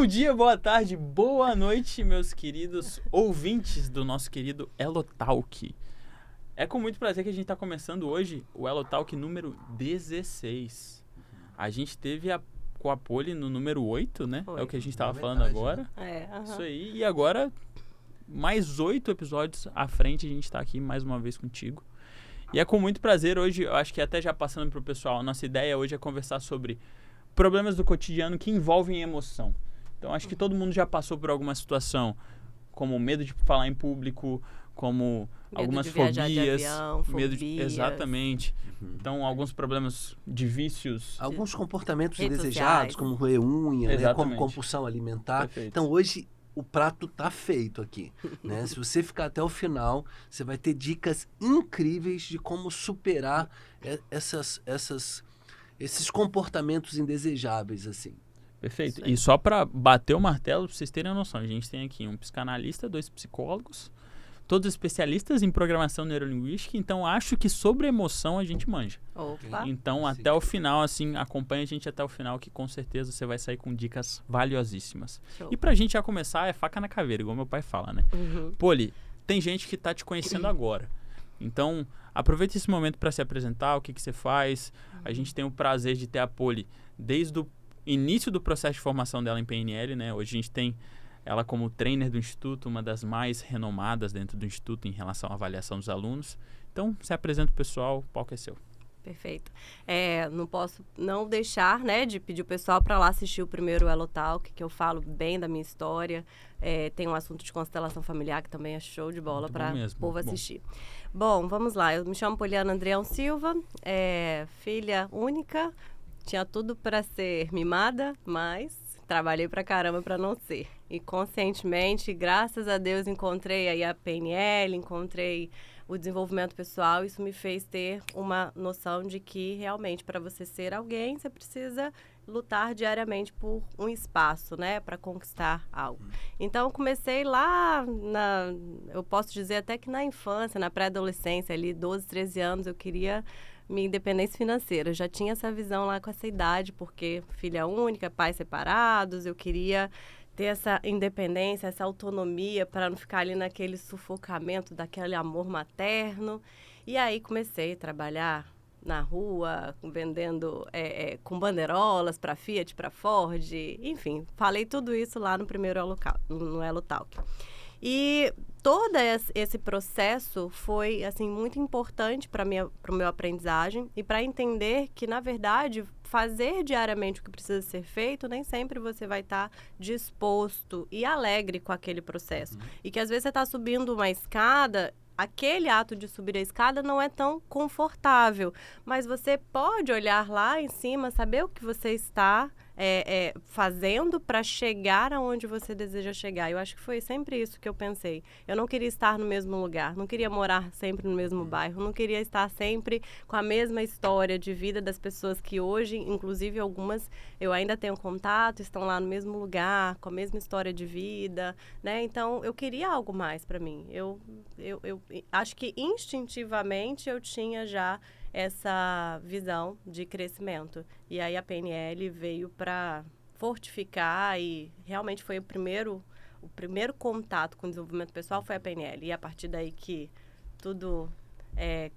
Bom dia, boa tarde, boa noite, meus queridos ouvintes do nosso querido Elotalk. É com muito prazer que a gente está começando hoje o Elotalk número 16. A gente teve com a Poli no número 8, né? Foi. É o que a gente estava falando Verdade, agora. Né? Isso aí. E agora, mais 8 episódios à frente, a gente está aqui mais uma vez contigo. E é com muito prazer hoje, eu acho que até já passando para o pessoal, a nossa ideia hoje é conversar sobre problemas do cotidiano que envolvem emoção. Então, acho que todo mundo já passou por alguma situação, como medo de falar em público, como Medo algumas de viajar de fobias, avião, medo fobias. Exatamente. Então, alguns problemas de vícios. Alguns comportamentos Redes indesejados, sociais. como roer unha, né, como Exatamente. compulsão alimentar. Perfeito. Então hoje o prato tá feito aqui, né? Se você ficar até o final, você vai ter dicas incríveis de como superar esses comportamentos indesejáveis, assim. Perfeito. Isso aí. E só para bater o martelo, para vocês terem a noção, a gente tem aqui um psicanalista, 2 psicólogos, todos especialistas em programação neurolinguística, então acho que sobre emoção a gente manja. Opa. Então, Sim. até o final, assim, acompanha a gente até o final, que com certeza você vai sair com dicas valiosíssimas. Show. E pra gente já começar, é faca na caveira, igual meu pai fala, né? Uhum. Poli, tem gente que tá te conhecendo agora. Então, aproveita esse momento para se apresentar, o que você faz. A gente tem o prazer de ter a Poli desde o início do processo de formação dela em PNL, né? Hoje a gente tem ela como trainer do Instituto, uma das mais renomadas dentro do Instituto em relação à avaliação dos alunos. Então, se apresenta o pessoal, o palco é seu. Perfeito. Não posso não deixar, né, de pedir o pessoal para lá assistir o primeiro Elotalk, que eu falo bem da minha história. Tem um assunto de constelação familiar que também é show de bola Muito bom para mesmo, o povo muito bom. assistir. Bom, vamos lá. Eu me chamo Poliana Andreão Silva, filha única. Tinha tudo para ser mimada, mas trabalhei pra caramba para não ser. E conscientemente, graças a Deus, encontrei aí a PNL, encontrei o desenvolvimento pessoal. Isso me fez ter uma noção de que realmente para você ser alguém, você precisa lutar diariamente por um espaço, né, para conquistar algo. Então, comecei lá, eu posso dizer até que na infância, na pré-adolescência, ali 12, 13 anos, eu queria minha independência financeira. Eu já tinha essa visão lá com essa idade, porque filha única, pais separados, eu queria ter essa independência, essa autonomia para não ficar ali naquele sufocamento daquele amor materno. E aí comecei a trabalhar na rua, vendendo com bandeirolas para Fiat, para Ford, enfim, falei tudo isso lá no primeiro no Elotalk. E todo esse processo foi assim muito importante para o meu aprendizagem e para entender que, na verdade, fazer diariamente o que precisa ser feito, nem sempre você vai estar disposto e alegre com aquele processo. E que às vezes você está subindo uma escada, aquele ato de subir a escada não é tão confortável, mas você pode olhar lá em cima, saber o que você está fazendo para chegar aonde você deseja chegar. Eu acho que foi sempre isso que eu pensei. Eu não queria estar no mesmo lugar, não queria morar sempre no mesmo bairro, não queria estar sempre com a mesma história de vida das pessoas que hoje, inclusive algumas, eu ainda tenho contato, estão lá no mesmo lugar, com a mesma história de vida, né? Então, eu queria algo mais para mim. Eu acho que instintivamente eu tinha já essa visão de crescimento. E aí a PNL veio para fortificar e realmente foi o primeiro contato com o desenvolvimento pessoal foi a PNL. E a partir daí que tudo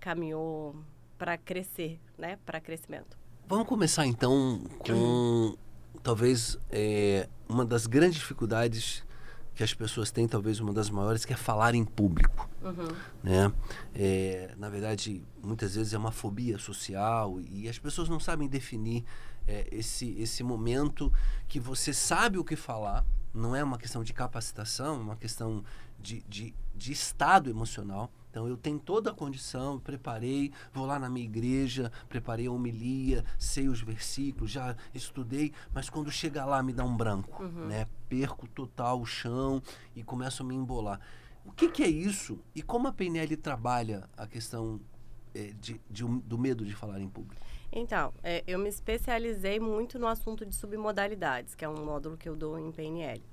caminhou para crescer, né? Para crescimento. Vamos começar então com talvez uma das grandes dificuldades que as pessoas têm, talvez uma das maiores, que é falar em público. Né? Na verdade, muitas vezes é uma fobia social e as pessoas não sabem definir esse momento que você sabe o que falar, não é uma questão de capacitação, é uma questão de estado emocional. Então, eu tenho toda a condição, preparei, vou lá na minha igreja, preparei a homilia, sei os versículos, já estudei, mas quando chega lá me dá um branco, né? Perco total o chão e começo a me embolar. O que é isso e como a PNL trabalha a questão do medo de falar em público? Então, eu me especializei muito no assunto de submodalidades, que é um módulo que eu dou em PNL.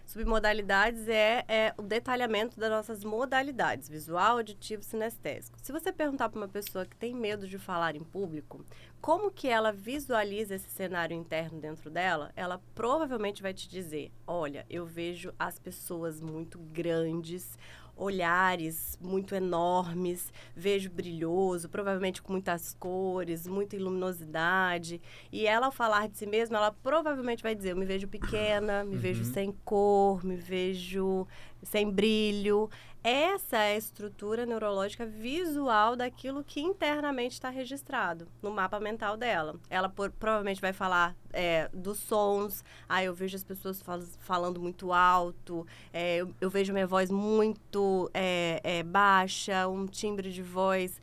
Submodalidades é o detalhamento das nossas modalidades, visual, auditivo, sinestésico. Se você perguntar para uma pessoa que tem medo de falar em público, como que ela visualiza esse cenário interno dentro dela, ela provavelmente vai te dizer, olha, eu vejo as pessoas muito grandes, olhares muito enormes, vejo brilhoso, provavelmente com muitas cores, muita luminosidade. E ela, ao falar de si mesma, ela provavelmente vai dizer, eu me vejo pequena, me vejo sem cor, me vejo sem brilho. Essa é a estrutura neurológica visual daquilo que internamente está registrado no mapa mental dela. Ela provavelmente vai falar dos sons. Eu vejo as pessoas falando muito alto. Eu vejo minha voz muito baixa, um timbre de voz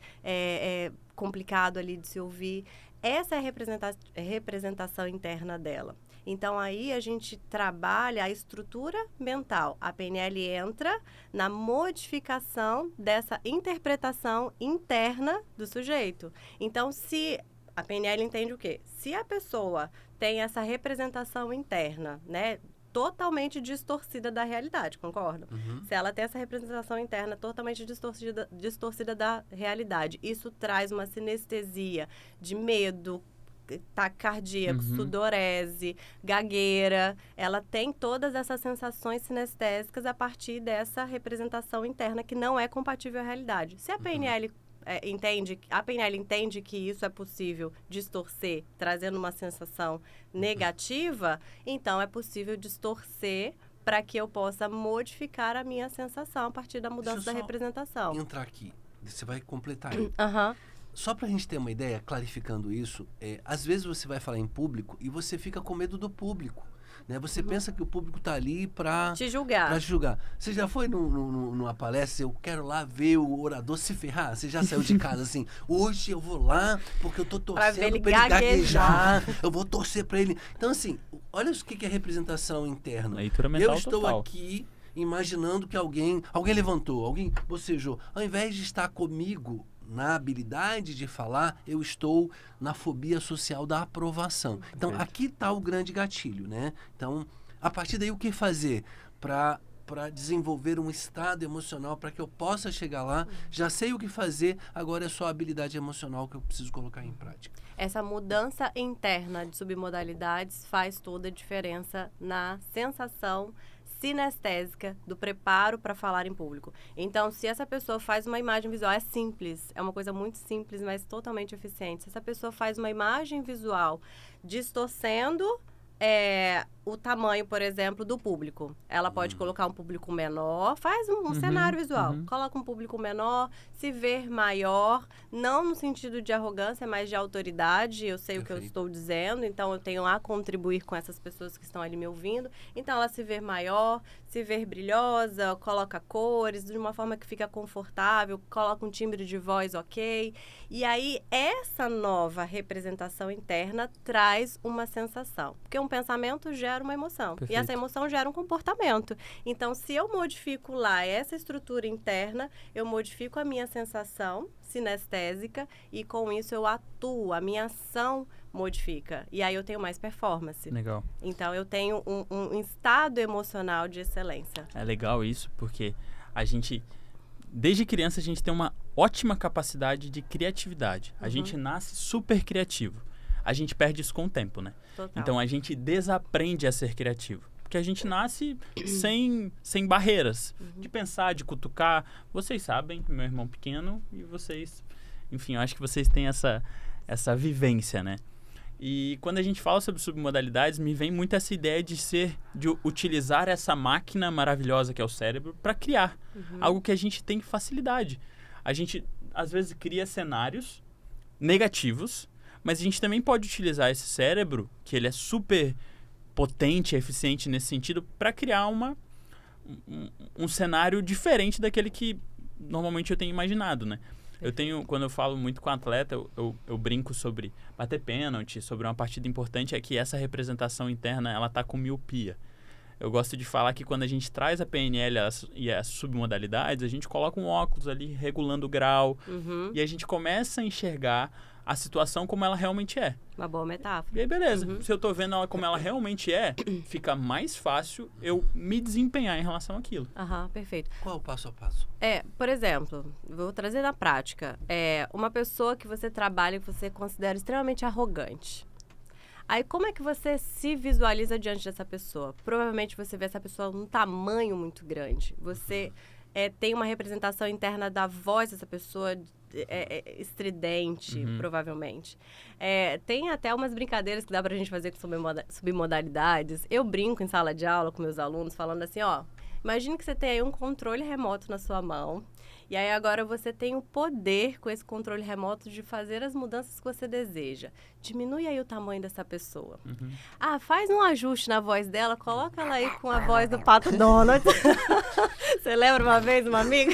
complicado ali de se ouvir. Essa é a representação interna dela. Então, aí a gente trabalha a estrutura mental. A PNL entra na modificação dessa interpretação interna do sujeito. Então, se a PNL entende o quê? Se a pessoa tem essa representação interna, né, totalmente distorcida da realidade, concorda? Se ela tem essa representação interna totalmente distorcida da realidade, isso traz uma sinestesia de medo, taquicardia, sudorese, gagueira. Ela tem todas essas sensações sinestésicas a partir dessa representação interna que não é compatível à realidade. Se a PNL entende que isso é possível distorcer, trazendo uma sensação negativa, então é possível distorcer para que eu possa modificar a minha sensação a partir da mudança da representação. Entrar aqui, você vai completar aí. Só para a gente ter uma ideia, clarificando isso, às vezes você vai falar em público e você fica com medo do público. Né? Você pensa que o público está ali para te julgar. Você já foi numa palestra, eu quero lá ver o orador se ferrar? Você já saiu de casa assim, hoje eu vou lá porque eu tô torcendo para ele gaguejar, eu vou torcer para ele. Então assim, olha o que é representação interna. Leitura mental eu estou total. aqui imaginando que alguém levantou, alguém bocejou. Ao invés de estar comigo na habilidade de falar, eu estou na fobia social da aprovação. Então, aqui está o grande gatilho, né? Então, a partir daí, o que fazer para desenvolver um estado emocional para que eu possa chegar lá? Já sei o que fazer, agora é só a habilidade emocional que eu preciso colocar em prática. Essa mudança interna de submodalidades faz toda a diferença na sensação sinestésica do preparo para falar em público. Então, se essa pessoa faz uma imagem visual, é simples, é uma coisa muito simples, mas totalmente eficiente. Se essa pessoa faz uma imagem visual distorcendo o tamanho, por exemplo, do público. Ela pode colocar um público menor, faz um cenário visual, coloca um público menor, se ver maior, não no sentido de arrogância, mas de autoridade. Eu sei o que eu estou dizendo, então eu tenho a contribuir com essas pessoas que estão ali me ouvindo. Então, ela se ver maior, se ver brilhosa, coloca cores, de uma forma que fica confortável, coloca um timbre de voz ok. E aí, essa nova representação interna traz uma sensação. Porque um pensamento gera uma emoção. Perfeito. E essa emoção gera um comportamento. Então, se eu modifico lá essa estrutura interna, eu modifico a minha sensação sinestésica e com isso eu atuo, a minha ação modifica. E aí eu tenho mais performance. Legal. Então, eu tenho um estado emocional de excelência. É legal isso, porque a gente, desde criança, a gente tem uma ótima capacidade de criatividade. A gente nasce super criativo. A gente perde isso com o tempo, né? Total. Então, a gente desaprende a ser criativo. Porque a gente nasce sem barreiras de pensar, de cutucar. Vocês sabem, meu irmão pequeno, e vocês... Enfim, eu acho que vocês têm essa vivência, né? E quando a gente fala sobre submodalidades, me vem muito essa ideia de utilizar essa máquina maravilhosa que é o cérebro para criar algo que a gente tem facilidade. A gente, às vezes, cria cenários negativos, mas a gente também pode utilizar esse cérebro, que ele é super potente, eficiente nesse sentido, para criar um cenário diferente daquele que normalmente eu tenho imaginado, né? Quando eu falo muito com atleta, eu brinco sobre bater pênalti, sobre uma partida importante, é que essa representação interna, ela tá com miopia. Eu gosto de falar que quando a gente traz a PNL e as submodalidades, a gente coloca um óculos ali regulando o grau e a gente começa a enxergar a situação como ela realmente é. Uma boa metáfora. E aí, beleza. Se eu tô vendo ela como ela realmente é, fica mais fácil eu me desempenhar em relação àquilo. Perfeito. Qual é o passo a passo? Por exemplo, vou trazer na prática. Uma pessoa que você trabalha e que você considera extremamente arrogante. Aí, como é que você se visualiza diante dessa pessoa? Provavelmente você vê essa pessoa num tamanho muito grande. Você tem uma representação interna da voz dessa pessoa estridente, provavelmente. Tem até umas brincadeiras que dá pra gente fazer com submodalidades. Eu brinco em sala de aula com meus alunos, falando assim, imagine que você tem aí um controle remoto na sua mão. E aí agora você tem o poder, com esse controle remoto, de fazer as mudanças que você deseja. Diminui aí o tamanho dessa pessoa. Faz um ajuste na voz dela, coloca ela aí com a voz do Pato Donald. Você lembra uma vez uma amiga?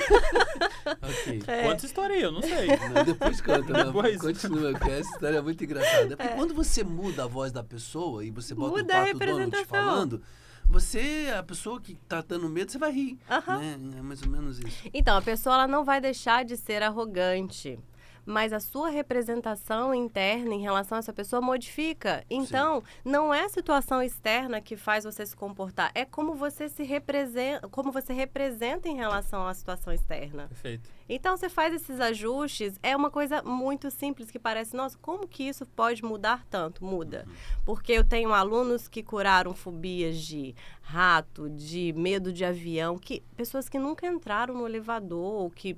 Ok. Conta história aí, eu não sei. Não, depois conta. Depois. Continua, porque essa história é muito engraçada. Porque quando você muda a voz da pessoa e você bota o Pato Donald falando... Você, a pessoa que tá dando medo, você vai rir, né? É mais ou menos isso. Então, a pessoa ela não vai deixar de ser arrogante, mas a sua representação interna em relação a essa pessoa modifica. Então, não é a situação externa que faz você se comportar, é como você se representa, como você representa em relação à situação externa. Perfeito. Então, você faz esses ajustes, é uma coisa muito simples que parece, nossa, como que isso pode mudar tanto? Muda. Porque eu tenho alunos que curaram fobias de rato, de medo de avião, pessoas que nunca entraram no elevador, ou que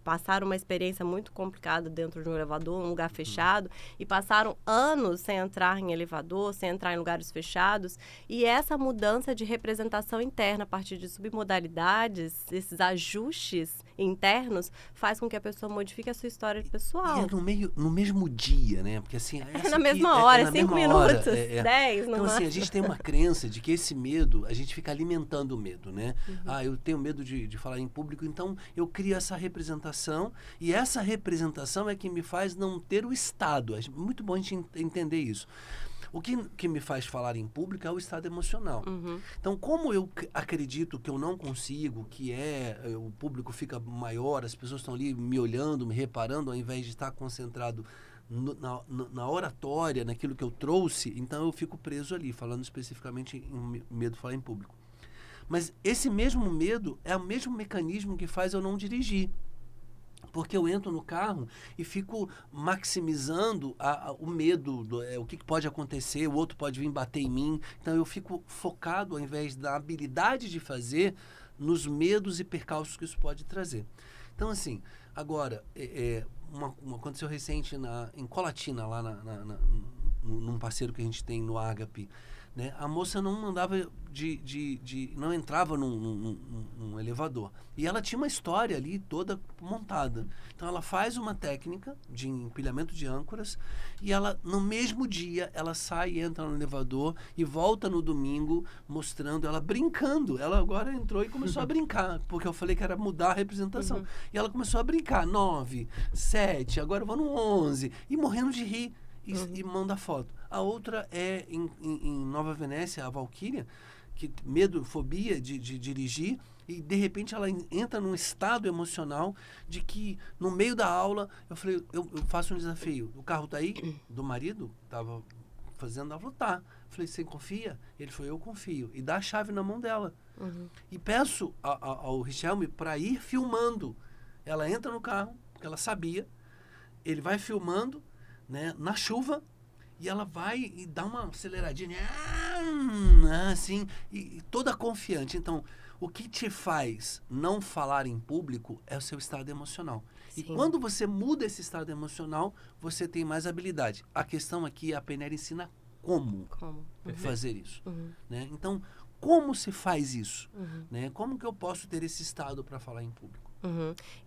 passaram uma experiência muito complicada dentro de um elevador, um lugar fechado, e passaram anos sem entrar em elevador, sem entrar em lugares fechados. E essa mudança de representação interna a partir de submodalidades, esses ajustes internos, faz com que a pessoa modifique a sua história pessoal. E no mesmo dia, né? Porque assim... na mesma hora, 5 minutos, 10, Então, assim, a gente tem uma crença de que esse medo, a gente fica alimentando o medo, né? Eu tenho medo de falar em público, então eu crio essa representação, e essa representação é que me faz não ter o estado. É muito bom a gente entender isso. O que me faz falar em público é o estado emocional. Então, como eu acredito que eu não consigo, o público fica maior, as pessoas estão ali me olhando, me reparando, ao invés de estar concentrado na oratória, naquilo que eu trouxe, então eu fico preso ali, falando especificamente em medo de falar em público. Mas esse mesmo medo é o mesmo mecanismo que faz eu não dirigir. Porque eu entro no carro e fico maximizando o medo, o que pode acontecer, o outro pode vir bater em mim. Então eu fico focado, ao invés da habilidade de fazer, nos medos e percalços que isso pode trazer. Então, assim, agora, aconteceu recente em Colatina, lá num parceiro que a gente tem no Ágape, né? A moça não andava não entrava num elevador. E ela tinha uma história ali toda montada. Então ela faz uma técnica de empilhamento de âncoras e ela, no mesmo dia, ela sai e entra no elevador e volta no domingo mostrando, ela brincando. Ela agora entrou e começou a brincar, porque eu falei que era mudar a representação. E ela começou a brincar, 9, 7, agora eu vou no 11, e morrendo de rir. E manda foto. A outra é em Nova Venécia, a Valquíria, que medo, fobia de dirigir, e de repente ela entra num estado emocional de que no meio da aula eu falei, eu faço um desafio, o carro tá aí, do marido, tava fazendo, ela falou, tá. Eu falei, você confia? Ele falou, eu confio. E dá a chave na mão dela. E peço ao Richelme para ir filmando. Ela entra no carro, porque ela sabia, ele vai filmando, né, na chuva, e ela vai e dá uma aceleradinha, assim, e toda confiante. Então, o que te faz não falar em público é o seu estado emocional. Sim. E quando você muda esse estado emocional, você tem mais habilidade. A questão aqui, a PNL ensina como fazer isso. Né? Então, como se faz isso? Né? Como que eu posso ter esse estado para falar em público?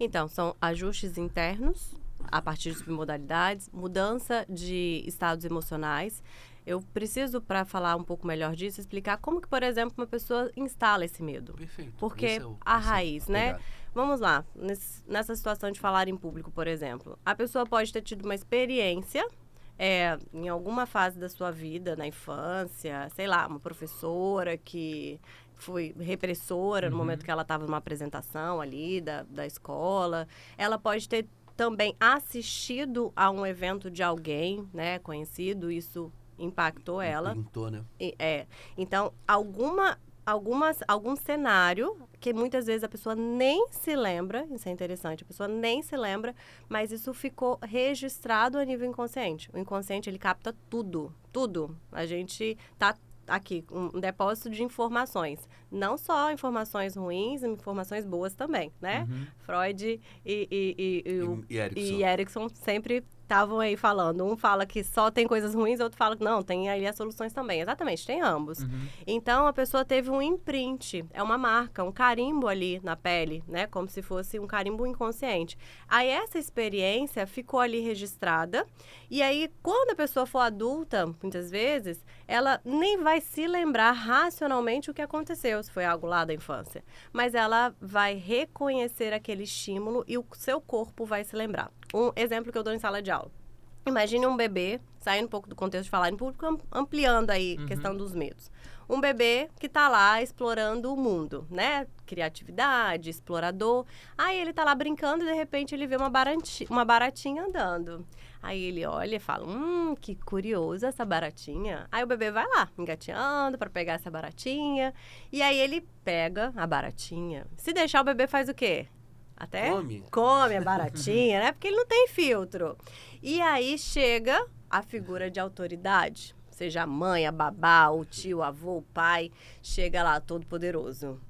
Então, são ajustes internos, a partir de submodalidades, mudança de estados emocionais. Eu preciso, para falar um pouco melhor disso, explicar como que, por exemplo, uma pessoa instala esse medo. Perfeito. Porque a raiz, né? Vamos lá, nessa situação de falar em público, por exemplo. A pessoa pode ter tido uma experiência em alguma fase da sua vida, na infância, sei lá, uma professora que foi repressora no momento que ela estava numa apresentação ali da escola. Ela pode ter também assistido a um evento de alguém, né, conhecido, isso impactou ela. Pintou, né? Então, algum cenário que muitas vezes a pessoa nem se lembra, isso é interessante, a pessoa nem se lembra, mas isso ficou registrado a nível inconsciente. O inconsciente, ele capta tudo. A gente tá aqui, um depósito de informações. Não só informações ruins, informações boas também, né? Freud e Erikson sempre estavam aí falando. Um fala que só tem coisas ruins, outro fala que não, tem aí as soluções também. Exatamente, tem ambos. Então, a pessoa teve um imprint, é uma marca, um carimbo ali na pele, né? Como se fosse um carimbo inconsciente. Aí, essa experiência ficou ali registrada. E aí, quando a pessoa for adulta, muitas vezes, ela nem vai se lembrar racionalmente o que aconteceu, se foi algo lá da infância. Mas ela vai reconhecer aquele estímulo e o seu corpo vai se lembrar. Um exemplo que eu dou em sala de aula. Imagine um bebê, saindo um pouco do contexto de falar em público, ampliando aí a questão dos medos. Um bebê que tá lá explorando o mundo, né? Criatividade, explorador. Aí ele tá lá brincando e de repente ele vê uma baratinha andando. Aí ele olha e fala, que curioso essa baratinha. Aí o bebê vai lá, engateando para pegar essa baratinha. E aí ele pega a baratinha. Se deixar, o bebê faz o quê? Até come a baratinha, né? Porque ele não tem filtro. E aí chega a figura de autoridade, seja a mãe, a babá, o tio, o avô, o pai, chega lá todo poderoso.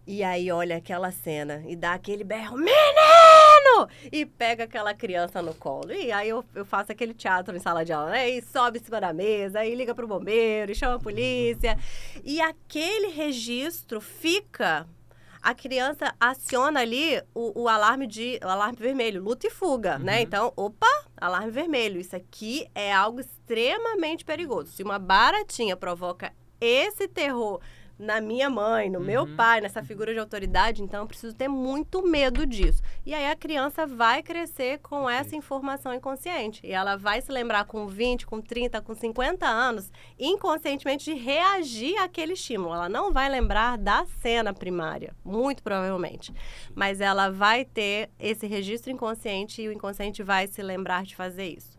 E aí olha aquela cena e dá aquele berro, menino! E pega aquela criança no colo. E aí eu faço aquele teatro em sala de aula, né? E sobe em cima da mesa, e liga pro bombeiro, e chama a polícia. E aquele registro fica... A criança aciona ali o alarme vermelho, luta e fuga, né? Então, alarme vermelho. Isso aqui é algo extremamente perigoso. Se uma baratinha provoca esse terror na minha mãe, no meu pai, nessa figura de autoridade, então eu preciso ter muito medo disso. E aí a criança vai crescer com essa informação inconsciente. E ela vai se lembrar com 20, com 30, com 50 anos, inconscientemente, de reagir àquele estímulo. Ela não vai lembrar da cena primária, muito provavelmente. Mas ela vai ter esse registro inconsciente e o inconsciente vai se lembrar de fazer isso.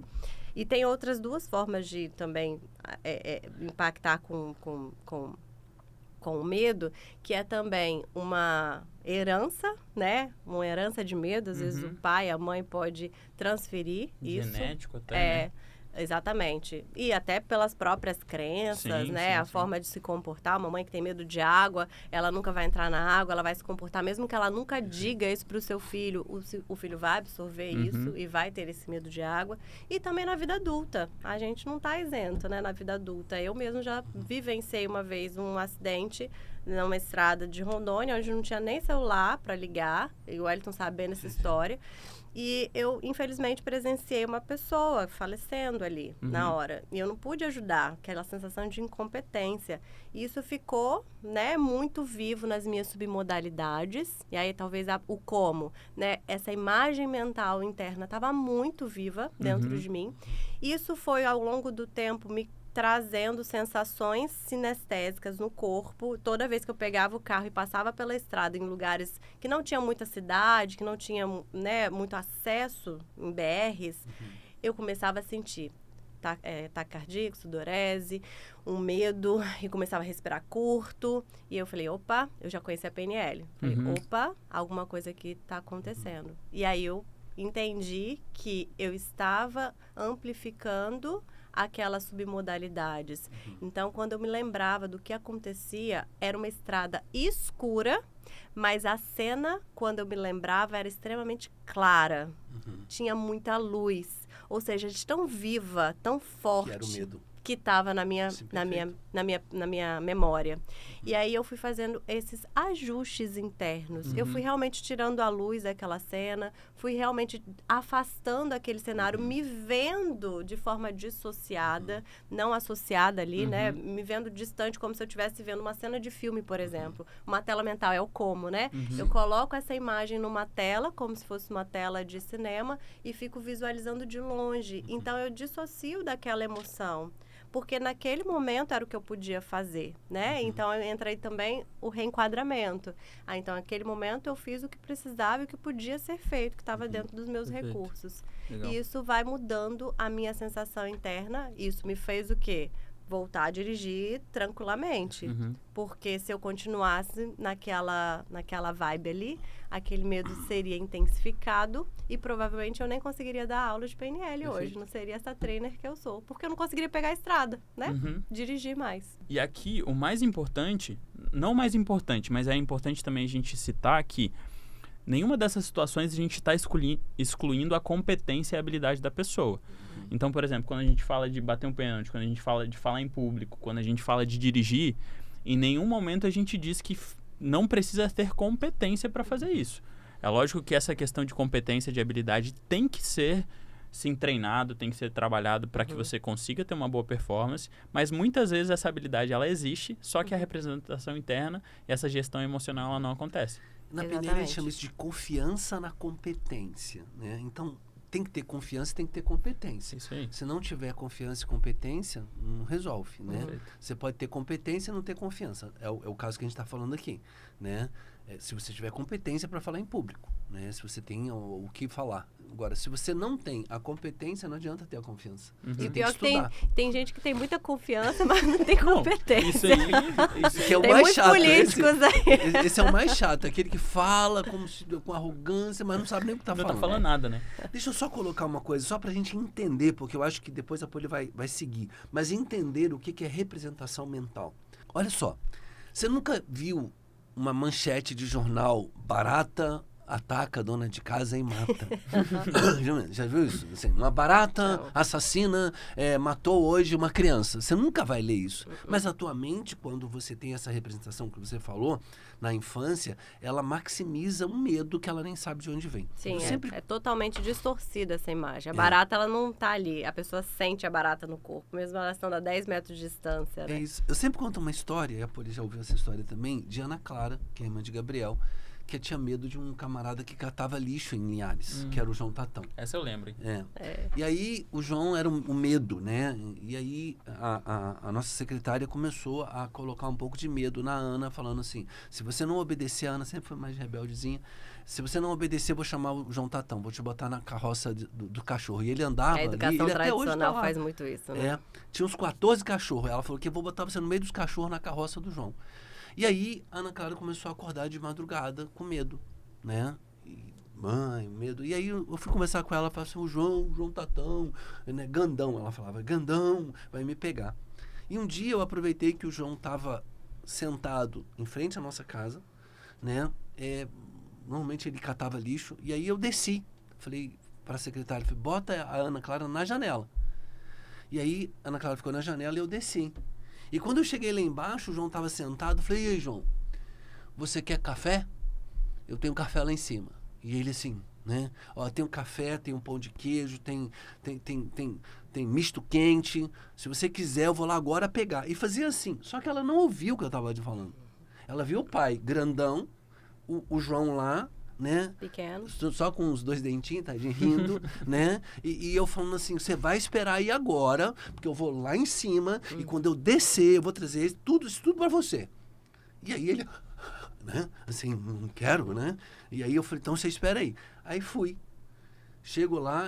E tem outras duas formas de também impactar com o medo, que é também uma herança, né? Uma herança de medo. Às vezes o pai, a mãe pode transferir isso. Genético até, né? Exatamente. E até pelas próprias crenças, né? A forma de se comportar. Uma mãe que tem medo de água, ela nunca vai entrar na água, ela vai se comportar, mesmo que ela nunca diga isso para o seu filho, o filho vai absorver isso e vai ter esse medo de água. E também na vida adulta. A gente não está isento, né? Na vida adulta. Eu mesmo já vivenciei uma vez um acidente numa estrada de Rondônia, onde não tinha nem celular para ligar. E o Wellington sabendo essa história. E eu, infelizmente, presenciei uma pessoa falecendo ali na hora. E eu não pude ajudar, aquela sensação de incompetência. E isso ficou, né, muito vivo nas minhas submodalidades. E aí, talvez, o como, né? Essa imagem mental interna estava muito viva dentro de mim. Isso foi, ao longo do tempo, me trazendo sensações sinestésicas no corpo. Toda vez que eu pegava o carro e passava pela estrada em lugares que não tinha muita cidade, que não tinha, né, muito acesso em BRs, eu começava a sentir taquicardia, sudorese, um medo, e começava a respirar curto. E eu falei, opa, eu já conheci a PNL. Falei, opa, alguma coisa aqui está acontecendo. E aí eu entendi que eu estava amplificando aquelas submodalidades. Então, quando eu me lembrava do que acontecia, era uma estrada escura, mas a cena, quando eu me lembrava, era extremamente clara. Tinha muita luz. Ou seja, de tão viva, tão forte. Que era o medo. que estava na minha memória. E aí eu fui fazendo esses ajustes internos. Eu fui realmente tirando a luz daquela cena, fui realmente afastando aquele cenário, me vendo de forma dissociada, não associada ali, né? Me vendo distante, como se eu estivesse vendo uma cena de filme, por exemplo. Uma tela mental é o como, né? Eu coloco essa imagem numa tela, como se fosse uma tela de cinema, e fico visualizando de longe. Então, eu dissocio daquela emoção. Porque naquele momento era o que eu podia fazer, né? Então, entra aí também o reenquadramento. Então, naquele momento eu fiz o que precisava e o que podia ser feito, que estava dentro dos meus recursos. Legal. E isso vai mudando a minha sensação interna. Isso me fez o quê? Voltar a dirigir tranquilamente. Porque se eu continuasse naquela vibe ali, aquele medo seria intensificado e provavelmente eu nem conseguiria dar aula de PNL hoje. Não seria essa trainer que eu sou. Porque eu não conseguiria pegar a estrada, né? Dirigir mais. E aqui, o mais importante, não o mais importante, mas é importante também a gente citar que nenhuma dessas situações a gente está excluindo a competência e a habilidade da pessoa. Então, por exemplo, quando a gente fala de bater um pênalti, quando a gente fala de falar em público, quando a gente fala de dirigir, em nenhum momento a gente diz que não precisa ter competência para fazer isso. É lógico que essa questão de competência, de habilidade, tem que ser sim treinado, tem que ser trabalhado para que você consiga ter uma boa performance, mas muitas vezes essa habilidade ela existe, só que a representação interna e essa gestão emocional ela não acontece. Na PNL a gente chama isso de confiança na competência, né? Então, tem que ter confiança e tem que ter competência. Isso aí. Se não tiver confiança e competência, não resolve, né? Você pode ter competência e não ter confiança. É o caso que a gente está falando aqui, né? Se você tiver competência para falar em público, né? Se você tem o que falar. Agora, se você não tem a competência, não adianta ter a confiança. Você E tem pior que que estudar. tem gente que tem muita confiança, mas não tem competência. Isso aí, Isso que é o Tem mais muitos chato. políticos aí. Esse é o mais chato. Aquele que fala com arrogância, mas não sabe nem o que está não falando. tá falando nada, né? Deixa eu só colocar uma coisa, só pra gente entender, porque eu acho que depois a Poli vai seguir. Mas entender o que é representação mental. Olha só, você nunca viu uma manchete de jornal: barata ataca a dona de casa e mata? Já viu isso? Assim, uma barata assassina matou hoje uma criança. Você nunca vai ler isso. Mas a tua mente, quando você tem essa representação que você falou, na infância, ela maximiza um medo que ela nem sabe de onde vem. Sim, Eu é totalmente distorcida essa imagem. A barata, ela não tá ali. A pessoa sente a barata no corpo, mesmo ela estando a 10 metros de distância, né? É isso. Eu sempre conto uma história, e a Poli já ouviu essa história também, de Ana Clara, que é irmã de Gabriel, que tinha medo de um camarada que catava lixo em Linhares, que era o João Tatão. Essa eu lembro, hein? E aí o João era um medo, né? E aí a nossa secretária começou a colocar um pouco de medo na Ana, falando assim: se você não obedecer, a Ana sempre foi mais rebeldezinha, se você não obedecer, eu vou chamar o João Tatão, vou te botar na carroça do cachorro. E ele andava A educação ali, ele até hoje tradicional tá lá. faz muito isso, né? Tinha uns 14 cachorros. Ela falou que eu vou botar você no meio dos cachorros na carroça do João. E aí, a Ana Clara começou a acordar de madrugada com medo, né? Mãe, medo. E aí, eu fui conversar com ela, ela falou assim: o João Tatão, né? Gandão, ela falava, Gandão, vai me pegar. E um dia eu aproveitei que o João estava sentado em frente à nossa casa, né? Normalmente ele catava lixo, e aí eu desci. Falei para a secretária, bota a Ana Clara na janela. E aí, a Ana Clara ficou na janela e eu desci. E quando eu cheguei lá embaixo, o João estava sentado, falei: e aí, João, você quer café? Eu tenho café lá em cima. E ele assim, né? Ó, tem um café, tem um pão de queijo, tem misto quente. Se você quiser, eu vou lá agora pegar. E fazia assim. Só que ela não ouviu o que eu estava falando. Ela viu o pai grandão, o João lá, né? Pequeno. Só com os 2 dentinhos, tá? Rindo, né? E eu falando assim: você vai esperar aí agora, porque eu vou lá em cima e quando eu descer, eu vou trazer isso tudo pra você. E aí ele, né? Assim, não quero, né? E aí eu falei: então você espera aí. Aí fui. Chego lá,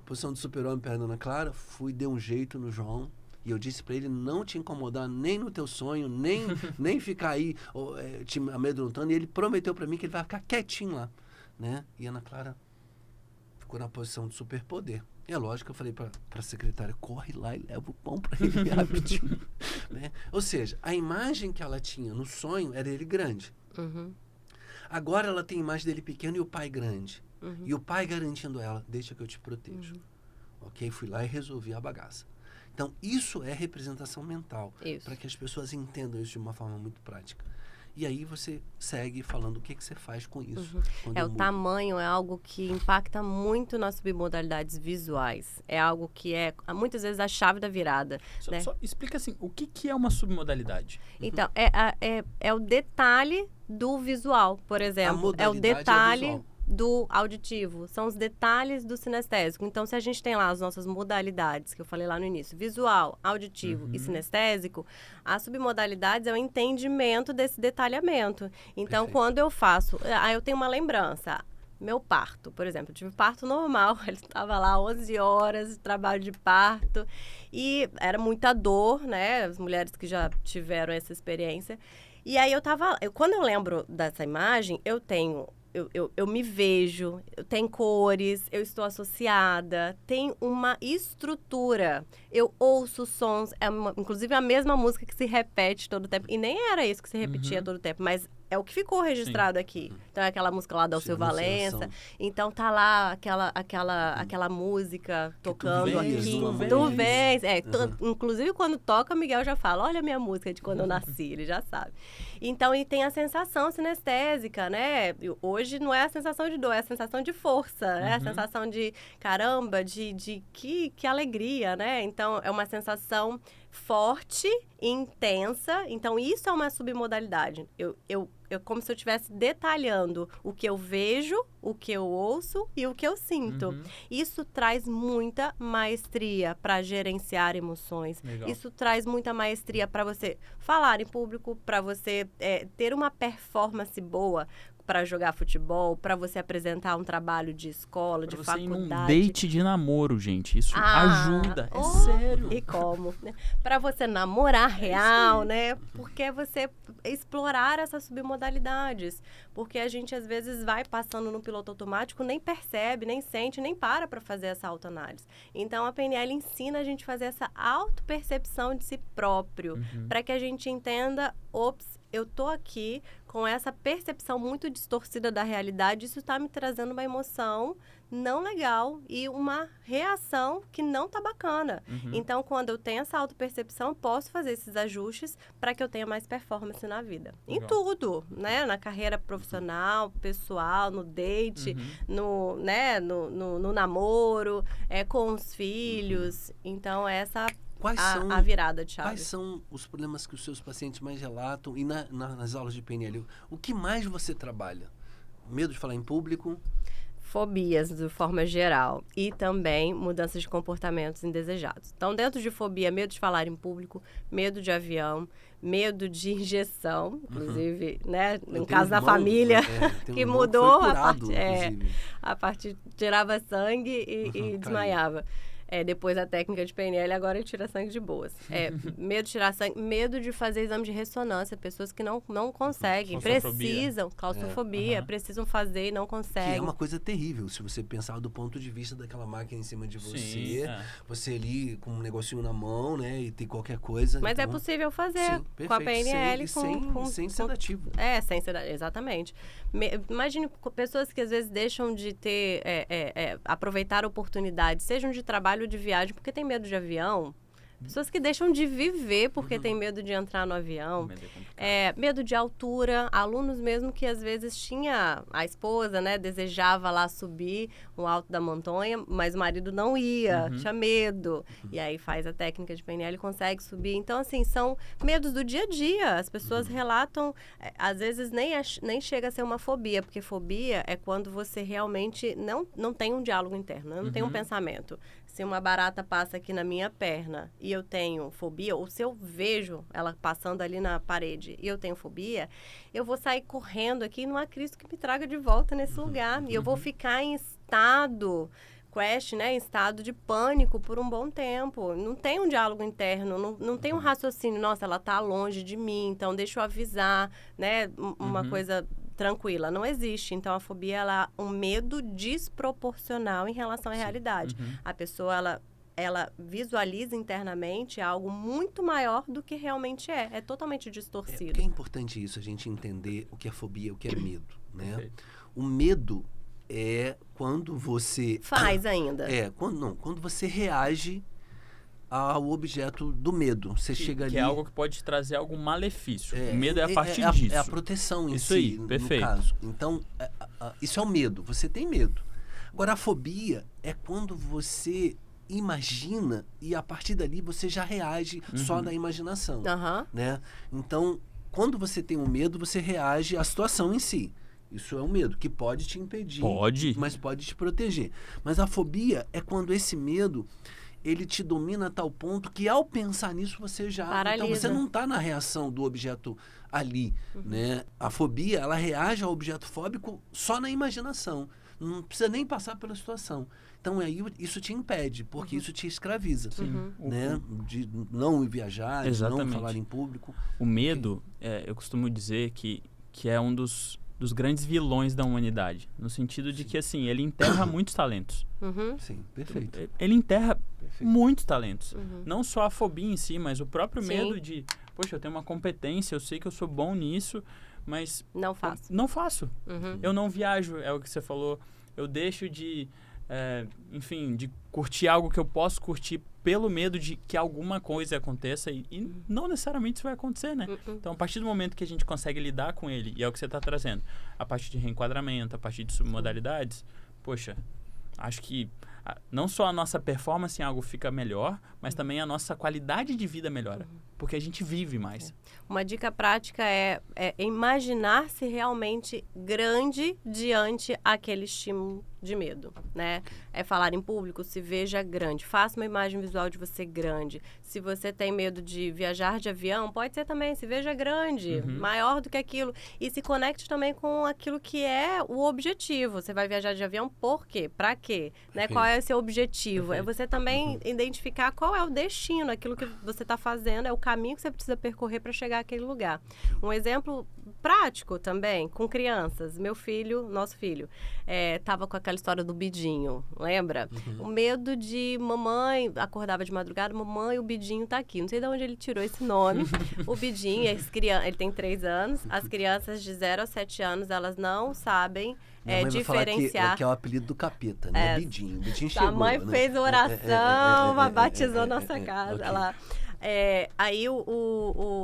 posição de super-homem perto da Ana Clara, dei um jeito no João. E eu disse pra ele não te incomodar nem no teu sonho, nem ficar aí te amedrontando. E ele prometeu pra mim que ele vai ficar quietinho lá, né? E a Ana Clara ficou na posição de superpoder. E é lógico que eu falei pra secretária: corre lá e leva o pão pra ele rapidinho. Né? Ou seja, a imagem que ela tinha no sonho era ele grande. Agora ela tem a imagem dele pequeno e o pai grande. E o pai garantindo a ela: deixa que eu te protejo. Ok? Fui lá e resolvi a bagaça. Então, isso é representação mental. Isso. Para que as pessoas entendam isso de uma forma muito prática. E aí você segue falando o que você faz com isso. O tamanho é algo que impacta muito nas submodalidades visuais. É algo que é, muitas vezes, a chave da virada. Né? Só explica assim, o que é uma submodalidade? Então, é o detalhe do visual, por exemplo. É o detalhe do auditivo. São os detalhes do sinestésico. Então, se a gente tem lá as nossas modalidades, que eu falei lá no início, visual, auditivo e sinestésico, as submodalidades é o entendimento desse detalhamento. Então, quando eu faço... Aí eu tenho uma lembrança. Meu parto, por exemplo, eu tive parto normal, ele estava lá 11 horas, trabalho de parto, e era muita dor, né? As mulheres que já tiveram essa experiência. E aí quando eu lembro dessa imagem, eu me vejo, eu tenho cores, eu estou associada, tem uma estrutura. Eu ouço sons, inclusive a mesma música que se repete todo o tempo. E nem era isso que se repetia todo o tempo, mas é o que ficou registrado aqui. Então é aquela música lá da Alceu Valença. Então tá lá aquela música tocando aqui. Tu vens. Inclusive quando toca, Miguel já fala, olha a minha música de quando eu nasci, ele já sabe. Então, e tem a sensação sinestésica, né? Hoje não é a sensação de dor, é a sensação de força, né? A sensação de, caramba, que alegria, né? Então, é uma sensação forte, intensa. Então, isso é uma submodalidade. É como se eu estivesse detalhando o que eu vejo, o que eu ouço e o que eu sinto. Isso traz muita maestria para gerenciar emoções. Legal. Isso traz muita maestria para você falar em público, para você ter uma performance boa para jogar futebol, para você apresentar um trabalho de escola, de faculdade. Pra você ir num date de namoro, gente. Isso ajuda. É sério. E como? Né? Para você namorar real, né? Porque você explorar essas submodalidades. Porque a gente, às vezes, vai passando no piloto automático, nem percebe, nem sente, nem para fazer essa autoanálise. Então, a PNL ensina a gente a fazer essa autopercepção de si próprio. Para que a gente entenda, eu tô aqui com essa percepção muito distorcida da realidade, isso está me trazendo uma emoção não legal e uma reação que não tá bacana. Então, quando eu tenho essa autopercepção, eu posso fazer esses ajustes para que eu tenha mais performance na vida. Legal. Em tudo, né? Na carreira profissional, pessoal, no date, no namoro, com os filhos. Então, essa... a virada de chave. Quais são os problemas que os seus pacientes mais relatam e nas aulas de PNL? O que mais você trabalha? Medo de falar em público? Fobias, de forma geral. E também mudanças de comportamentos indesejados. Então, dentro de fobia, medo de falar em público, medo de avião, medo de injeção, inclusive, né? No caso da família, que mudou a parte tirava sangue e desmaiava. Depois da técnica de PNL, agora ele tira sangue de boas. Medo de tirar sangue, medo de fazer exame de ressonância. Pessoas que não conseguem, claustrofobia, precisam fazer e não conseguem. Que é uma coisa terrível, se você pensar do ponto de vista daquela máquina em cima de você, você ali com um negocinho na mão, né, e tem qualquer coisa. Mas é possível fazer com a PNL. Sem sedativo. Sem sedativo, exatamente. Imagine pessoas que às vezes deixam de ter, aproveitar oportunidades, sejam de trabalho de viagem, porque tem medo de avião. Pessoas que deixam de viver porque tem medo de entrar no avião. Medo de altura. Alunos mesmo que às vezes tinha a esposa, né? Desejava lá subir o alto da montanha, mas o marido não ia, tinha medo. E aí faz a técnica de PNL e consegue subir. Então, assim, são medos do dia a dia. As pessoas relatam, às vezes nem chega a ser uma fobia, porque fobia é quando você realmente não tem um diálogo interno, não tem um pensamento. Se uma barata passa aqui na minha perna e eu tenho fobia, ou se eu vejo ela passando ali na parede e eu tenho fobia, eu vou sair correndo aqui e não há Cristo que me traga de volta nesse lugar. E eu vou ficar em estado em estado de pânico por um bom tempo. Não tem um diálogo interno, não tem um raciocínio. Nossa, ela está longe de mim, então deixa eu avisar, né? Uma coisa tranquila. Não existe. Então, a fobia ela é um medo desproporcional em relação à realidade. A pessoa, ela visualiza internamente algo muito maior do que realmente é. É totalmente distorcido. É importante isso, a gente entender o que é fobia, o que é medo, né? O medo é quando você... Faz ainda. Quando você reage ao objeto do medo. Você chega ali... Que é algo que pode te trazer algum malefício. O medo é a é partir a, disso. É a proteção em isso si, aí, no perfeito. caso. Então, isso é o medo. Você tem medo. Agora, a fobia é quando você imagina e a partir dali você já reage só na imaginação. Né? Então, quando você tem um medo, você reage à situação em si. Isso é um medo que pode te impedir, mas pode te proteger. Mas a fobia é quando esse medo ele te domina a tal ponto que ao pensar nisso você já... Paralisa. Então você não está na reação do objeto ali, né? A fobia, ela reage ao objeto fóbico só na imaginação. Não precisa nem passar pela situação. Então aí isso te impede, porque isso te escraviza, né? De não viajar, de não falar em público. O medo, eu costumo dizer que é um dos grandes vilões da humanidade, no sentido de que, assim, ele enterra muitos talentos. Sim, perfeito. Ele enterra muitos talentos. Não só a fobia em si, mas o próprio medo de, poxa, eu tenho uma competência, eu sei que eu sou bom nisso, mas... Não faço. Não faço. Eu não viajo, é o que você falou. Eu deixo de, enfim, de curtir algo que eu posso curtir pelo medo de que alguma coisa aconteça e não necessariamente isso vai acontecer, né? Então, a partir do momento que a gente consegue lidar com ele, e é o que você está trazendo, a partir de reenquadramento, a partir de submodalidades, poxa, acho que não só a nossa performance em algo fica melhor, mas também a nossa qualidade de vida melhora, porque a gente vive mais. Uma dica prática é imaginar-se realmente grande diante aquele estímulo de medo, né? É falar em público, se veja grande. Faça uma imagem visual de você grande. Se você tem medo de viajar de avião, pode ser também, se veja grande, maior do que aquilo. E se conecte também com aquilo que é o objetivo. Você vai viajar de avião por quê? Pra quê? Né? Qual é o seu objetivo? É você também identificar qual é o destino, aquilo que você está fazendo, é o caminho que você precisa percorrer para chegar àquele lugar. Um exemplo prático também, com crianças. Nosso filho, estava com aquela história do bidinho, lembra? O medo de mamãe, acordava de madrugada, mamãe, o bidinho tá aqui. Não sei de onde ele tirou esse nome. O bidinho, ele tem 3 anos, as crianças de 0 a 7 anos, elas não sabem diferenciar. Que é o apelido do capeta, né? Bidinho. Bidinho chegou. A mãe fez oração, batizou nossa casa lá. Aí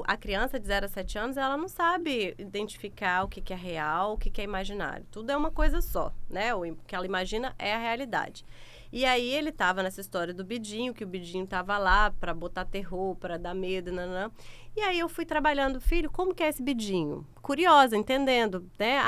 a criança de 0 a 7 anos, ela não sabe identificar o que é real, o que é imaginário. Tudo é uma coisa só, né? O que ela imagina é a realidade. E aí ele tava nessa história do bidinho, que o bidinho tava lá para botar terror, para dar medo, nanã. E aí eu fui trabalhando, filho, como que é esse bidinho? Curiosa, entendendo, né?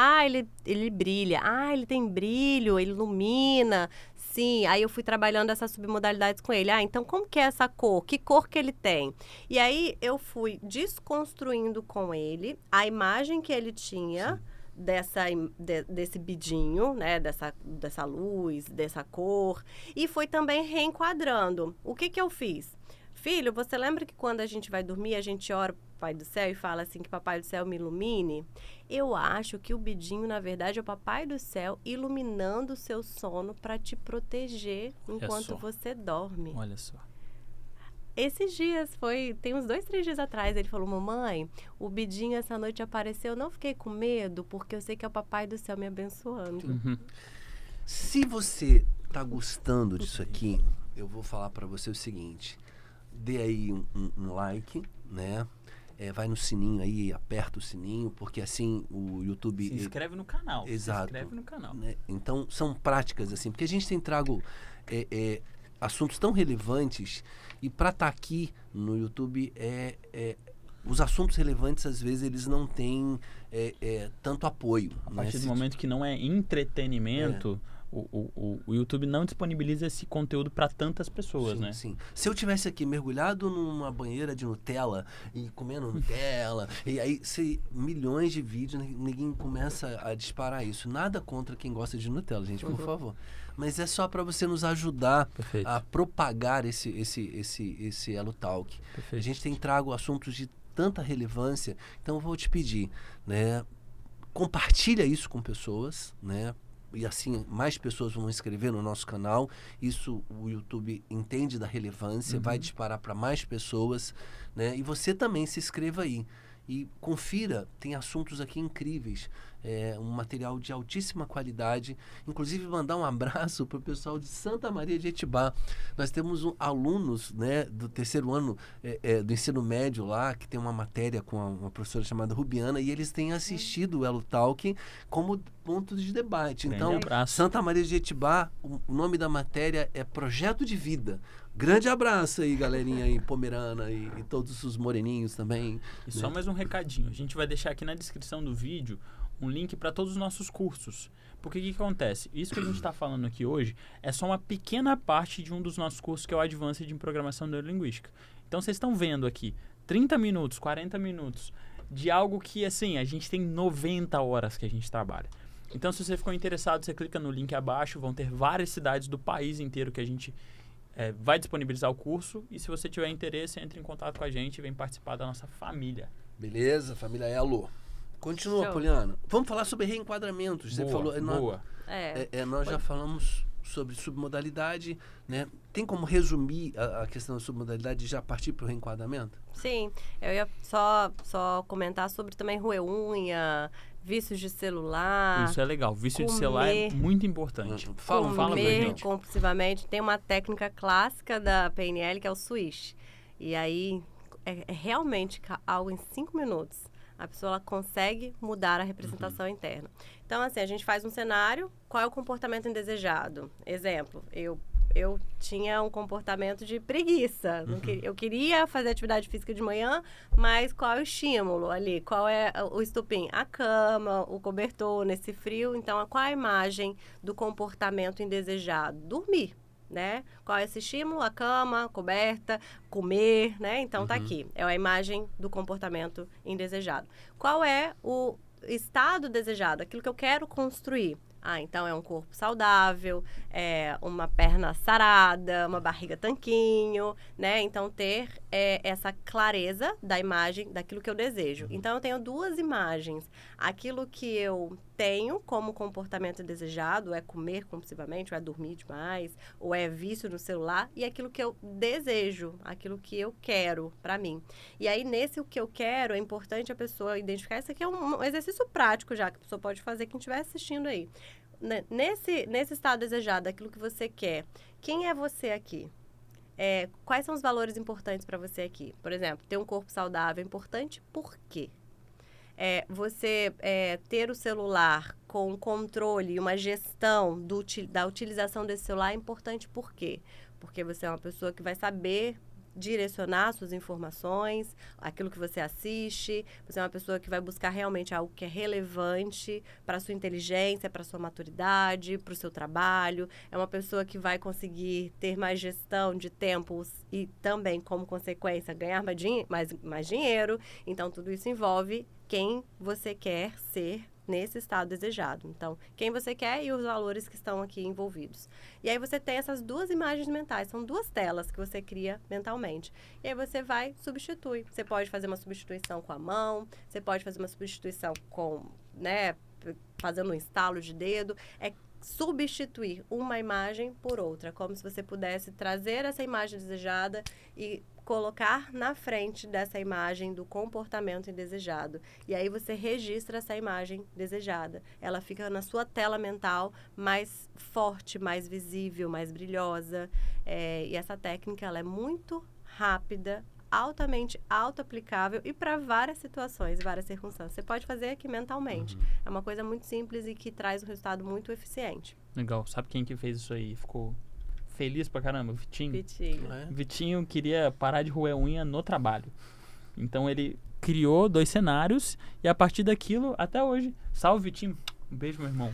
Ele brilha. Ele tem brilho, ele ilumina. Sim, aí eu fui trabalhando essas submodalidades com ele. Então como que é essa cor? Que cor que ele tem? E aí eu fui desconstruindo com ele a imagem que ele tinha desse bidinho, né? Dessa luz, dessa cor. E fui também reenquadrando. O que eu fiz? Filho, você lembra que quando a gente vai dormir, a gente ora pro Papai do Céu e fala assim que Papai do Céu me ilumine? Eu acho que o bidinho, na verdade, é o Papai do Céu iluminando o seu sono para te proteger enquanto você dorme. Olha só. Esses dias, tem uns 2, 3 dias atrás, ele falou, mamãe, o bidinho essa noite apareceu, eu não fiquei com medo, porque eu sei que é o Papai do Céu me abençoando. Se você tá gostando disso aqui, eu vou falar para você o seguinte, dê aí um like, né? Vai no sininho aí, aperta o sininho, porque assim o YouTube... Se inscreve no canal. Exato. Se inscreve no canal. Né? Então, são práticas assim, porque a gente tem trago assuntos tão relevantes e para estar aqui no YouTube, os assuntos relevantes, às vezes, eles não têm tanto apoio. A partir do momento que não é entretenimento... O YouTube não disponibiliza esse conteúdo para tantas pessoas, né? Sim. Se eu tivesse aqui mergulhado numa banheira de Nutella e comendo Nutella, e aí milhões de vídeos, ninguém começa a disparar isso. Nada contra quem gosta de Nutella, gente, por favor. Mas é só para você nos ajudar a propagar esse Elo Talk. Perfeito. A gente tem trago assuntos de tanta relevância, então eu vou te pedir, né? Compartilha isso com pessoas, né? E assim mais pessoas vão inscrever no nosso canal. Isso o YouTube entende da relevância, vai disparar para mais pessoas, né? E você também se inscreva aí. e confira, tem assuntos aqui incríveis, um material de altíssima qualidade, inclusive mandar um abraço para o pessoal de Santa Maria de Etibá. Nós temos alunos, né, do terceiro ano do ensino médio lá, que tem uma matéria com uma professora chamada Rubiana, e eles têm assistido o Elo Talk como ponto de debate. Então, Santa Maria de Etibá, o nome da matéria é Projeto de Vida. Grande abraço aí, galerinha aí, Pomerana e todos os moreninhos também. E só mais um recadinho. A gente vai deixar aqui na descrição do vídeo um link para todos os nossos cursos. Porque o que acontece? Isso que a gente está falando aqui hoje é só uma pequena parte de um dos nossos cursos, que é o Advanced em Programação Neurolinguística. Então, vocês estão vendo aqui 30 minutos, 40 minutos de algo que, assim, a gente tem 90 horas que a gente trabalha. Então, se você ficou interessado, você clica no link abaixo. Vão ter várias cidades do país inteiro que a gente vai disponibilizar o curso. E se você tiver interesse, entre em contato com a gente e vem participar da nossa família. Beleza, família Elo. Continua, Show. Poliana. Vamos falar sobre reenquadramentos. Você falou, boa. Nós já falamos sobre submodalidade, né? Tem como resumir a questão da submodalidade e já partir para o reenquadramento? Sim, eu ia só comentar sobre também roer unha, vícios de celular. Isso é legal. Vício de celular é muito importante. Fala pra gente. Compulsivamente. Tem uma técnica clássica da PNL que é o switch. E aí é realmente algo em 5 minutos. A pessoa ela consegue mudar a representação interna. Então, assim, a gente faz um cenário, qual é o comportamento indesejado? Exemplo, eu tinha um comportamento de preguiça. Eu queria fazer atividade física de manhã, mas qual é o estímulo ali? Qual é o estopim? A cama, o cobertor nesse frio. Então, qual é a imagem do comportamento indesejado? Dormir. Né? Qual é esse estímulo? A cama, coberta, comer, né? Então, tá aqui. É a imagem do comportamento indesejado. Qual é o estado desejado? Aquilo que eu quero construir. Então é um corpo saudável, uma perna sarada, uma barriga tanquinho, né? Então, ter essa clareza da imagem daquilo que eu desejo. Então, eu tenho 2 imagens. Aquilo que eu tenho como comportamento desejado, é comer compulsivamente, ou é dormir demais, ou é vício no celular, e aquilo que eu desejo, aquilo que eu quero para mim. E aí, nesse o que eu quero, é importante a pessoa identificar. Isso aqui é um exercício prático já, que a pessoa pode fazer, quem estiver assistindo aí. Nesse estado desejado, aquilo que você quer, quem é você aqui? Quais são os valores importantes para você aqui? Por exemplo, ter um corpo saudável é importante por quê? Você ter o celular com controle e uma gestão da utilização desse celular é importante por quê? Porque você é uma pessoa que vai saber direcionar suas informações, aquilo que você assiste. Você é uma pessoa que vai buscar realmente algo que é relevante para a sua inteligência, para a sua maturidade, para o seu trabalho. É uma pessoa que vai conseguir ter mais gestão de tempos e também, como consequência, ganhar mais dinheiro. Então, tudo isso envolve quem você quer ser nesse estado desejado. Então, quem você quer e os valores que estão aqui envolvidos. E aí você tem essas 2 imagens mentais, são 2 telas que você cria mentalmente. E aí você vai substituir. Você pode fazer uma substituição com a mão, você pode fazer uma substituição com, né, fazendo um estalo de dedo. Substituir uma imagem por outra, como se você pudesse trazer essa imagem desejada e colocar na frente dessa imagem do comportamento indesejado. E aí você registra essa imagem desejada. Ela fica na sua tela mental mais forte, mais visível, mais brilhosa. E essa técnica ela é muito rápida, altamente auto-aplicável e para várias situações, várias circunstâncias. Você pode fazer aqui mentalmente. É uma coisa muito simples e que traz um resultado muito eficiente. Legal. Sabe quem que fez isso aí? Ficou feliz pra caramba? Vitinho. Vitinho. Vitinho queria parar de roer unha no trabalho. Então ele criou 2 cenários e a partir daquilo, até hoje, salve Vitinho, um beijo, meu irmão.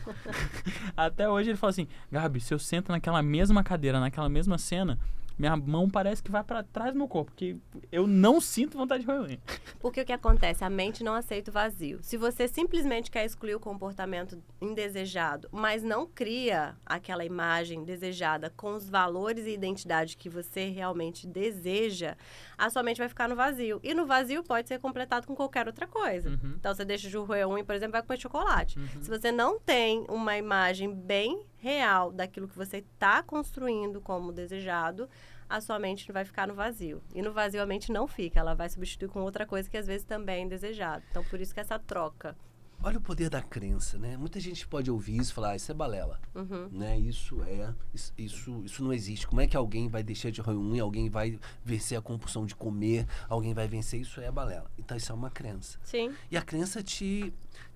Até hoje ele fala assim, Gabi, se eu sento naquela mesma cadeira, naquela mesma cena, minha mão parece que vai para trás do meu corpo, porque eu não sinto vontade de roer unha. Porque o que acontece? A mente não aceita o vazio. Se você simplesmente quer excluir o comportamento indesejado, mas não cria aquela imagem desejada com os valores e identidade que você realmente deseja, a sua mente vai ficar no vazio. E no vazio pode ser completado com qualquer outra coisa. Então, você deixa de roer unha, por exemplo, vai comer chocolate. Se você não tem uma imagem bem real daquilo que você está construindo como desejado, a sua mente vai ficar no vazio. E no vazio a mente não fica, ela vai substituir com outra coisa que às vezes também é indesejado. Então, por isso que essa troca. Olha o poder da crença, né? Muita gente pode ouvir isso e falar, isso é balela, né? Isso não existe. Como é que alguém vai deixar de roer unha, alguém vai vencer a compulsão de comer, alguém vai vencer, isso é balela. Então, isso é uma crença. Sim. E a crença te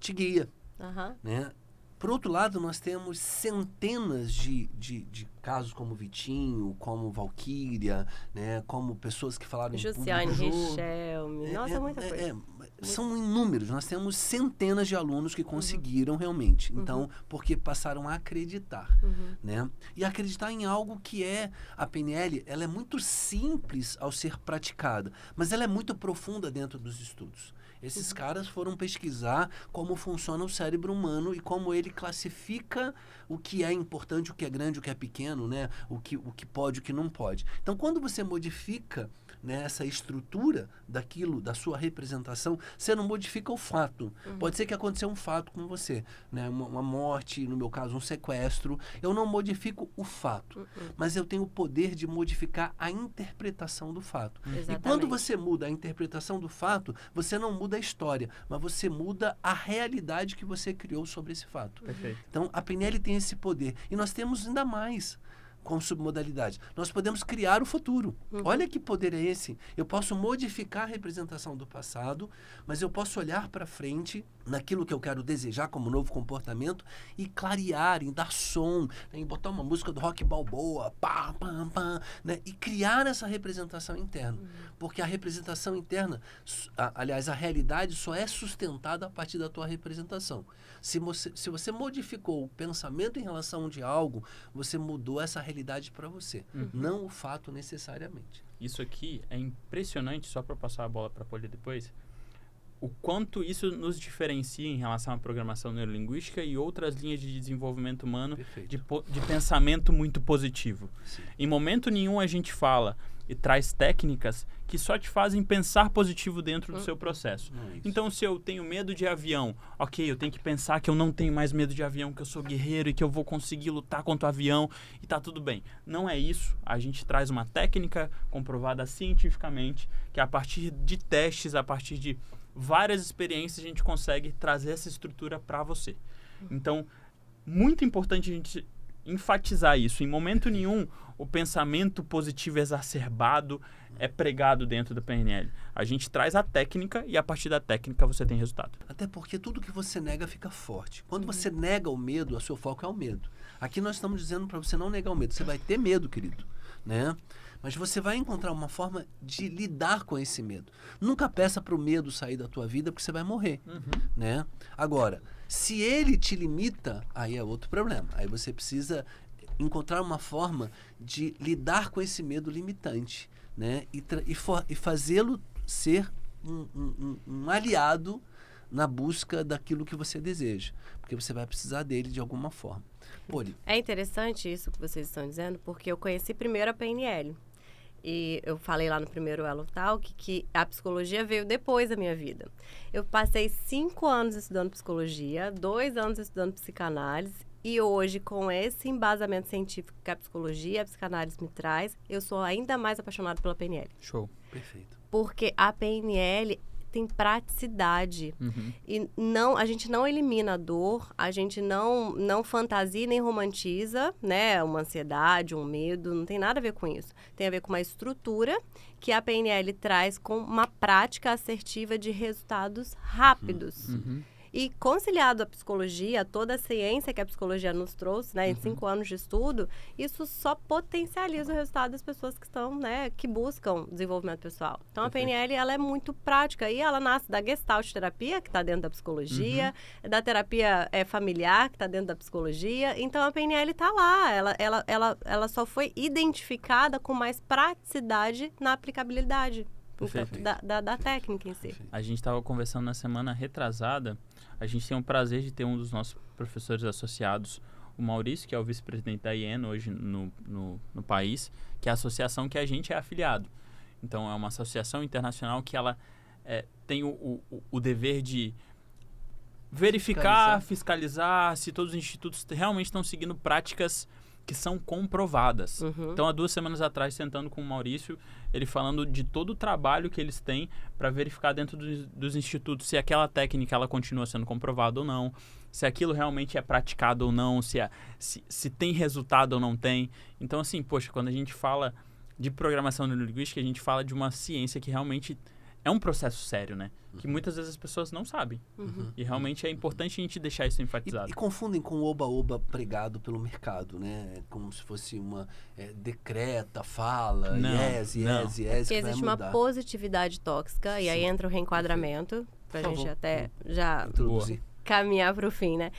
guia, né? Por outro lado, nós temos centenas de casos como Vitinho, como Valquíria, né? Como pessoas que falaram Josiane Richelme, nossa, muita coisa. São inúmeros, nós temos centenas de alunos que conseguiram realmente, então, porque passaram a acreditar, né? E acreditar em algo que a PNL, ela é muito simples ao ser praticada, mas ela é muito profunda dentro dos estudos. Esses caras foram pesquisar como funciona o cérebro humano e como ele classifica o que é importante, o que é grande, o que é pequeno, né? O que pode, o que não pode. Então, quando você modifica, né, essa estrutura daquilo, da sua representação, você não modifica o fato. Pode ser que aconteceu um fato com você, né? Uma morte, no meu caso, um sequestro. Eu não modifico o fato, mas eu tenho o poder de modificar a interpretação do fato. Exatamente. E quando você muda a interpretação do fato, você não muda a história, mas você muda a realidade que você criou sobre esse fato. Perfeito. Então, a PNL tem esse poder. E nós temos ainda mais com submodalidade. Nós podemos criar o futuro. Olha que poder é esse. Eu posso modificar a representação do passado, mas eu posso olhar para frente naquilo que eu quero desejar como novo comportamento e clarear, em dar som, né, em botar uma música do Rock Balboa, pá, pá, pá, né, e criar essa representação interna. Porque a representação interna, aliás, a realidade só é sustentada a partir da tua representação. Se você modificou o pensamento em relação de algo, você mudou essa realidade para você, não o fato necessariamente. Isso aqui é impressionante, só para passar a bola para a Poli depois, o quanto isso nos diferencia em relação à programação neurolinguística e outras linhas de desenvolvimento humano de pensamento muito positivo. Sim. Em momento nenhum a gente fala e traz técnicas que só te fazem pensar positivo dentro do seu processo. Então, se eu tenho medo de avião, ok, eu tenho que pensar que eu não tenho mais medo de avião, que eu sou guerreiro e que eu vou conseguir lutar contra o avião e tá tudo bem. Não é isso. A gente traz uma técnica comprovada cientificamente que a partir de testes, a partir de várias experiências, a gente consegue trazer essa estrutura para você. Então, muito importante a gente enfatizar isso. Em momento nenhum, o pensamento positivo exacerbado é pregado dentro da PNL. A gente traz a técnica e a partir da técnica você tem resultado. Até porque tudo que você nega fica forte. Quando você nega o medo, o seu foco é o medo. Aqui nós estamos dizendo para você não negar o medo. Você vai ter medo, querido, né? Mas você vai encontrar uma forma de lidar com esse medo. Nunca peça para o medo sair da tua vida, porque você vai morrer, né? Agora, se ele te limita, aí é outro problema. Aí você precisa encontrar uma forma de lidar com esse medo limitante, né? E fazê-lo ser um aliado na busca daquilo que você deseja. Porque você vai precisar dele de alguma forma. Poli. É interessante isso que vocês estão dizendo, porque eu conheci primeiro a PNL. E eu falei lá no primeiro Elo Talk que a psicologia veio depois da minha vida. Eu passei 5 anos estudando psicologia, 2 anos estudando psicanálise, e hoje, com esse embasamento científico que a psicologia e a psicanálise me traz, eu sou ainda mais apaixonada pela PNL. Show. Perfeito. Porque a PNL tem praticidade. E a gente não elimina a dor, a gente não fantasia nem romantiza, né, uma ansiedade, um medo, não tem nada a ver com isso. Tem a ver com uma estrutura que a PNL traz com uma prática assertiva de resultados rápidos. E conciliado à psicologia, toda a ciência que a psicologia nos trouxe, né, em 5 anos de estudo, isso só potencializa o resultado das pessoas que estão, né, que buscam desenvolvimento pessoal. Então, a PNL, ela é muito prática e ela nasce da Gestalt terapia, que está dentro da psicologia, da terapia familiar, que está dentro da psicologia. Então, a PNL está lá, ela só foi identificada com mais praticidade na aplicabilidade. Da técnica em si. A gente estava conversando na semana retrasada, a gente tem o prazer de ter um dos nossos professores associados, o Maurício, que é o vice-presidente da IEN hoje no país, que é a associação que a gente é afiliado. Então, é uma associação internacional que ela tem o dever de verificar, fiscalizar se todos os institutos realmente estão seguindo práticas que são comprovadas. Então, há 2 semanas atrás, sentando com o Maurício, ele falando de todo o trabalho que eles têm para verificar dentro dos institutos se aquela técnica ela continua sendo comprovada ou não, se aquilo realmente é praticado ou não, se tem resultado ou não tem. Então, assim, poxa, quando a gente fala de programação neurolinguística, a gente fala de uma ciência que realmente é um processo sério, né? Que muitas vezes as pessoas não sabem. E realmente é importante a gente deixar isso enfatizado. E confundem com o oba-oba pregado pelo mercado, né? Como se fosse uma decreta, fala, Não. yes, que vai existe mudar. uma positividade tóxica, e aí entra o reenquadramento, pra gente até já Introduzir. caminhar para o fim, né?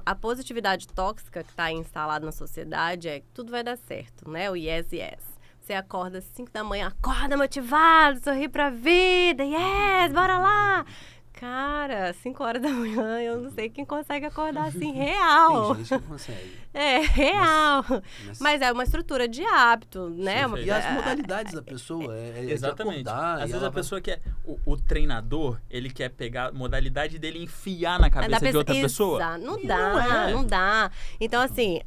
A positividade tóxica que está instalada na sociedade é que tudo vai dar certo, né? O yes. Você acorda às 5 da manhã, acorda motivado, sorri pra vida, yes, bora lá! Cara, 5 horas da manhã, eu não sei quem consegue acordar assim, real. Tem gente que consegue. É, real. Mas é uma estrutura de hábito, né? Perfeito. E as modalidades da pessoa Exatamente. de acordar. Às vezes a pessoa quer... O treinador, ele quer pegar a modalidade dele e enfiar na cabeça de outra pessoa. Não dá. Então, assim,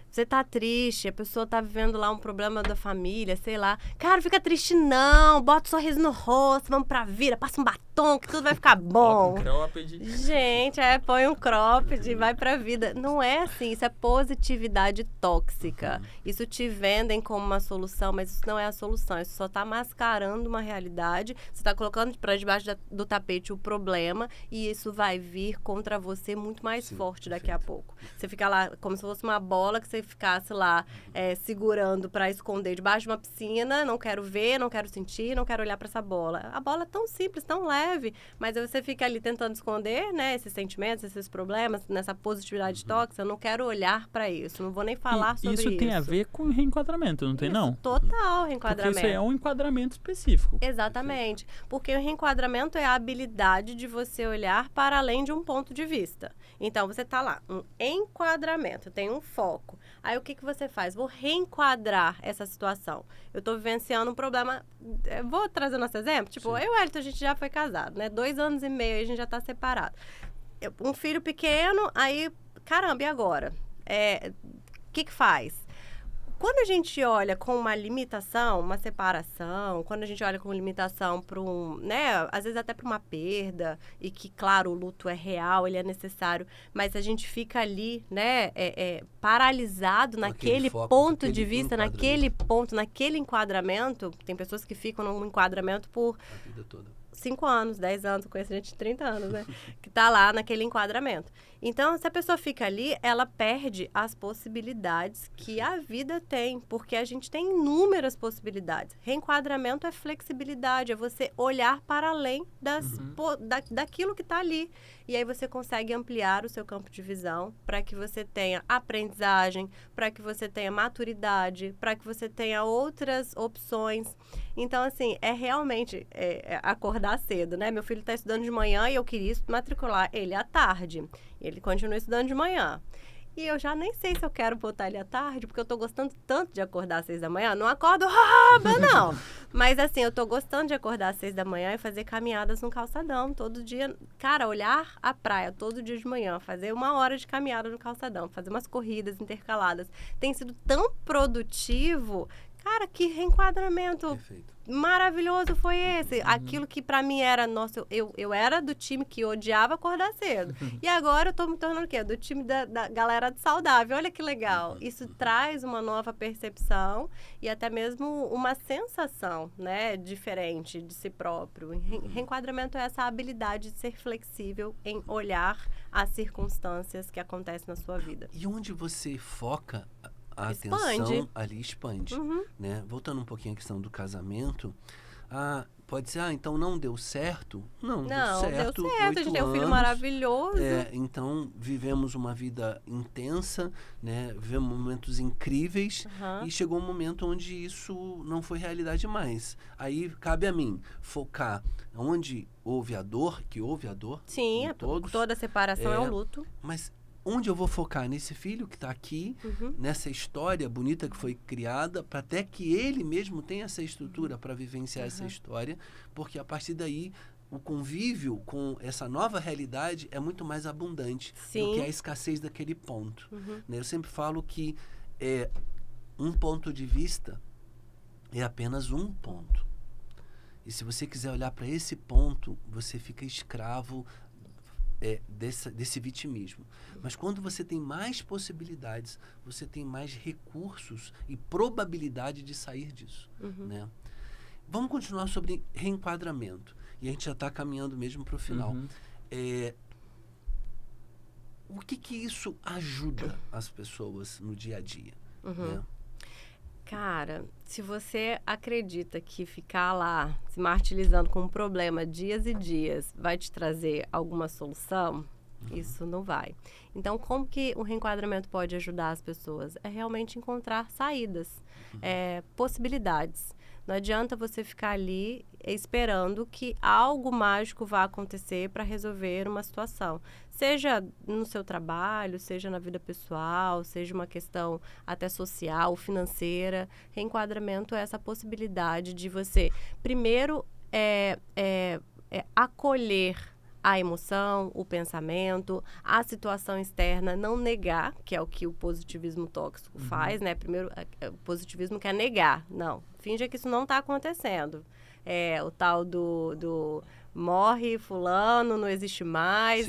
você tá triste, a pessoa tá vivendo lá um problema da família, sei lá. Cara, fica triste não, bota um sorriso no rosto, vamos pra vida, passa um batom que tudo vai ficar bom. Gente, põe um cropped e vai pra vida. Não é assim, isso é positividade tóxica. Isso te vendem como uma solução, mas isso não é a solução. Isso só tá mascarando uma realidade, você tá colocando pra debaixo do tapete o problema e isso vai vir contra você muito mais forte daqui a pouco. Você fica lá como se fosse uma bola que você ficasse lá segurando para esconder debaixo de uma piscina, não quero ver, não quero sentir, não quero olhar para essa bola. A bola é tão simples, tão leve, mas aí você fica ali tentando esconder, né, esses sentimentos, esses problemas, nessa positividade tóxica, eu não quero olhar para isso, não vou nem falar sobre isso. Isso tem a ver com reenquadramento, não tem não? Total reenquadramento. Porque isso é um enquadramento específico. Exatamente, porque o reenquadramento é a habilidade de você olhar para além de um ponto de vista. Então, você tá lá, um enquadramento, tem um foco. Aí, o que você faz? Vou reenquadrar essa situação. Eu estou vivenciando um problema... Vou trazer nosso exemplo? Tipo, eu e o Elton, a gente já foi casado, né? 2 anos e meio, a gente já está separado. Um filho pequeno, aí... Caramba, e agora? O que faz? Quando a gente olha com uma limitação, uma separação, quando a gente olha com limitação para né, às vezes até para uma perda, e que, claro, o luto é real, ele é necessário, mas a gente fica ali, né, paralisado naquele ponto de vista, naquele ponto, naquele enquadramento. Tem pessoas que ficam num enquadramento por... A vida toda. 5 anos, 10 anos, eu conheço gente de 30 anos, né? Que tá lá naquele enquadramento. Então, se a pessoa fica ali, ela perde as possibilidades que a vida tem, porque a gente tem inúmeras possibilidades. Reenquadramento é flexibilidade, é você olhar para além daquilo que está ali. E aí você consegue ampliar o seu campo de visão para que você tenha aprendizagem, para que você tenha maturidade, para que você tenha outras opções. Então, assim, é realmente acordar cedo, né? Meu filho está estudando de manhã e eu queria matricular ele à tarde. Ele continua estudando de manhã. E eu já nem sei se eu quero botar ele à tarde, porque eu tô gostando tanto de acordar às 6 da manhã. Não acordo não. Mas assim, eu tô gostando de acordar às 6 da manhã e fazer caminhadas no calçadão todo dia. Cara, olhar a praia todo dia de manhã, fazer 1 hora de caminhada no calçadão, fazer umas corridas intercaladas. Tem sido tão produtivo. Cara, que reenquadramento maravilhoso foi esse. Aquilo que pra mim era, nossa, eu era do time que odiava acordar cedo. E agora eu tô me tornando o quê? Do time da galera saudável. Olha que legal. Isso traz uma nova percepção e até mesmo uma sensação, né, diferente de si próprio. Reenquadramento é essa habilidade de ser flexível em olhar as circunstâncias que acontecem na sua vida. E onde você foca... A atenção ali expande, né? Voltando um pouquinho à questão do casamento, pode ser, então não deu certo? Não deu certo, a gente tem um filho maravilhoso. Então, vivemos uma vida intensa, né? Vivemos momentos incríveis e chegou um momento onde isso não foi realidade mais. Aí, cabe a mim focar onde houve a dor, que houve a dor. Sim, toda separação é um luto. Mas onde eu vou focar? Nesse filho que está aqui, nessa história bonita que foi criada, para até que ele mesmo tenha essa estrutura para vivenciar essa história, porque a partir daí o convívio com essa nova realidade é muito mais abundante do que a escassez daquele ponto. Né? Eu sempre falo que um ponto de vista é apenas um ponto. E se você quiser olhar para esse ponto, você fica escravo desse vitimismo. Mas quando você tem mais possibilidades, você tem mais recursos e probabilidade de sair disso. Né? Vamos continuar sobre reenquadramento. E a gente já está caminhando mesmo para o final. O que isso ajuda as pessoas no dia a dia? Né? Cara, se você acredita que ficar lá se martirizando com um problema dias e dias vai te trazer alguma solução, isso não vai. Então, como que o reenquadramento pode ajudar as pessoas? É realmente encontrar saídas, possibilidades. Não adianta você ficar ali esperando que algo mágico vá acontecer para resolver uma situação. Seja no seu trabalho, seja na vida pessoal, seja uma questão até social, financeira. Reenquadramento é essa possibilidade de você, primeiro, acolher a emoção, o pensamento, a situação externa, não negar, que é o que o positivismo tóxico faz, né? Primeiro, o positivismo quer negar. Não, finja que isso não está acontecendo. O tal do morre fulano, não existe mais,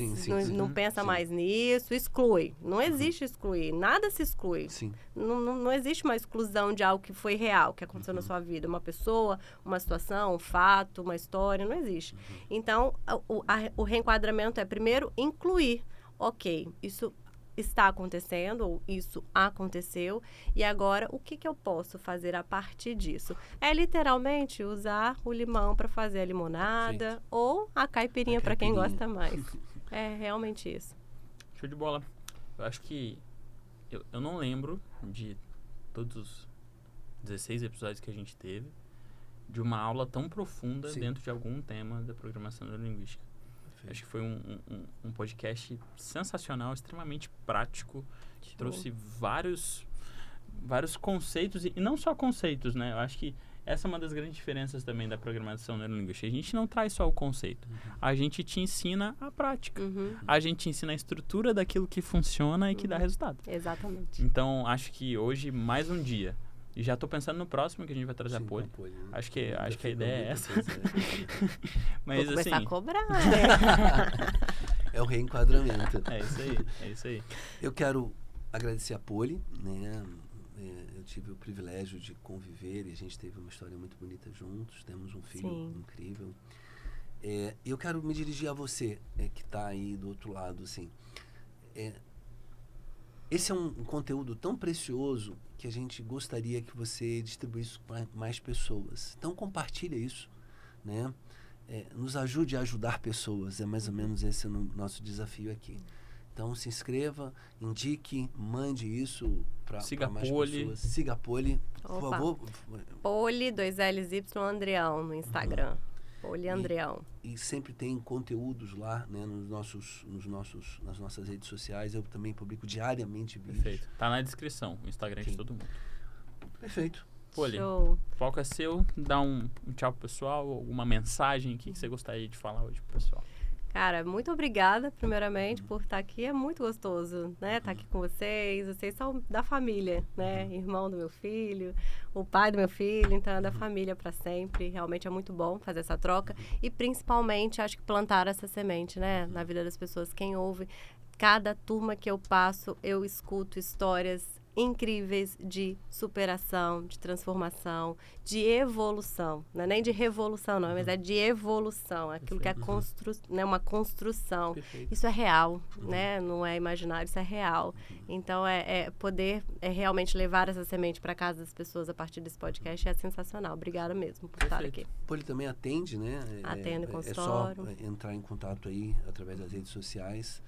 não pensa mais nisso, exclui. Não existe excluir, nada se exclui. Não existe uma exclusão de algo que foi real, que aconteceu na sua vida. Uma pessoa, uma situação, um fato, uma história, não existe. Então, o reenquadramento é primeiro incluir. Ok, isso está acontecendo, ou isso aconteceu, e agora o que eu posso fazer a partir disso? É literalmente usar o limão para fazer a limonada, ou a caipirinha para quem gosta mais. É realmente isso. Show de bola. Eu acho que eu não lembro de todos os 16 episódios que a gente teve de uma aula tão profunda dentro de algum tema da programação neurolinguística. Acho que foi um podcast sensacional, extremamente prático, que trouxe vários conceitos, e não só conceitos, né? Eu acho que essa é uma das grandes diferenças também da programação neurolinguística. A gente não traz só o conceito, a gente te ensina a prática. A gente te ensina a estrutura daquilo que funciona e que dá resultado. Exatamente. Então, acho que hoje, mais um dia. E já estou pensando no próximo que a gente vai trazer a Poli. Né? Acho que a ideia é essa. Mas, vou começar a cobrar. É o reenquadramento. É isso aí. Eu quero agradecer a Poli, né? Eu tive o privilégio de conviver e a gente teve uma história muito bonita juntos. Temos um filho incrível. Eu quero me dirigir a você, que está aí do outro lado, assim. Esse é um conteúdo tão precioso que a gente gostaria que você distribuísse para mais pessoas. Então, compartilha isso, né? Nos ajude a ajudar pessoas. É mais ou menos esse o nosso desafio aqui. Então, se inscreva, indique, mande isso para mais pessoas. Siga a Poli, por favor. Poli, 2LY, Andreão, no Instagram. Poli Andreão. E sempre tem conteúdos lá, né, nas nossas redes sociais. Eu também publico diariamente vídeos. Perfeito. Tá na descrição, o Instagram de todo mundo. Perfeito. Poli, foco é seu. Dá um tchau pro pessoal, alguma mensagem que você gostaria de falar hoje pro pessoal. Cara, muito obrigada, primeiramente, por estar aqui. É muito gostoso, né? Estar aqui com vocês. Vocês são da família, né? Irmão do meu filho, o pai do meu filho. Então, é da família para sempre. Realmente é muito bom fazer essa troca. E, principalmente, acho que plantar essa semente, né? Na vida das pessoas. Quem ouve, cada turma que eu passo, eu escuto histórias incríveis de superação, de transformação, de evolução. Não é nem de revolução, não, mas é de evolução. Aquilo que é uma construção. Perfeito. Isso é real, né? Não é imaginário, isso é real. Então, poder realmente levar essa semente para casa das pessoas a partir desse podcast é sensacional. Obrigada mesmo por estar aqui. Ele também atende, né? Atende consultório. É só entrar em contato aí através das redes sociais.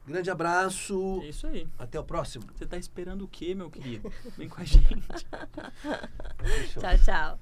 Grande abraço. É isso aí. Até o próximo. Você tá esperando o quê, meu querido? Vem com a gente. Tchau, tchau.